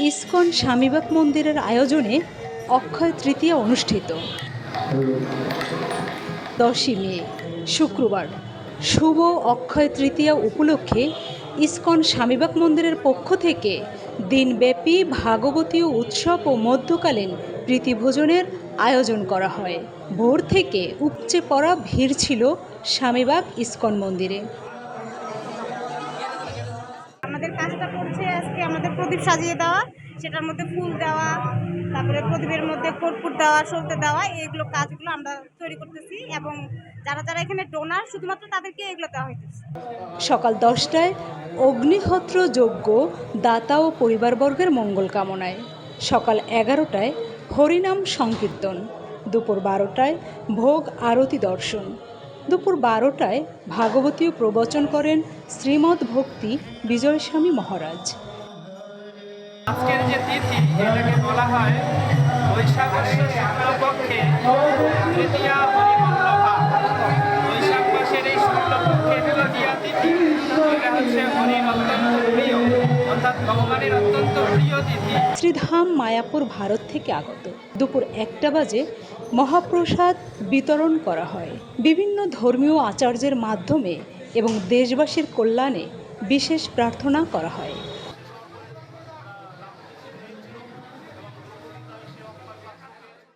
ISKCON Swamibagh মন্দিরের আয়োজনে অক্ষয় তৃতীয়া অনুষ্ঠিত। 10ই মে শুক্রবার শুভ অক্ষয় তৃতীয়া উপলক্ষে ইসকন স্বামীবাগ মন্দিরের পক্ষ থেকে দিনব্যাপী ভাগবতীয় উৎসব ও মধ্যকালীন প্রীতিভোজনের আয়োজন করা হয়। ভোর থেকে উপচে পড়া ভিড় ছিল স্বামীবাগ ইসকন মন্দিরে। আমাদের কাজটা করছে আজকে আমাদের প্রদীপ সাজিয়ে দেওয়া, সেটার মধ্যে ফুল দেওয়া, তারপরে প্রদীপের মধ্যে কর্পূর দেওয়া, সলতে দেওয়া, এইগুলো কাজগুলো আমরা তৈরি করতেছি এবং যারা যারা এখানে ডোনার শুধুমাত্র তাদেরকে এগুলো দেওয়া হইতেছে। সকাল 10টায় অগ্নিহোত্র যজ্ঞ দাতা ও পরিবারবর্গের মঙ্গল কামনায়, সকাল 11টায় হরিনাম সংকীর্তন, দুপুর 12টায় ভোগ আরতি দর্শন, দুপুর 12টায় ভাগবতীয় প্রবচন করেন শ্রীমদ্ ভক্তি বিজয়স্বামী মহারাজ। আজকের যে তিথি এটাকে বলা হয় বৈশাখ মাসের শুক্লপক্ষে তৃতীয়া হরিবল্লভা। বৈশাখ মাসের এই শুক্লপক্ষের তৃতীয়া তিথি এটা হচ্ছে হরির অত্যন্ত প্রিয়, অর্থাৎ ভগবানের অত্যন্ত প্রিয় তিথি। শ্রীধাম মায়াপুর ভারত থেকে আগত। দুপুর 1টা বাজে মহাপ্রসাদ বিতরণ করা হয়। বিভিন্ন ধর্মীয় আচার্যের মাধ্যমে এবং দেশবাসীর কল্যাণে বিশেষ প্রার্থনা করা হয়।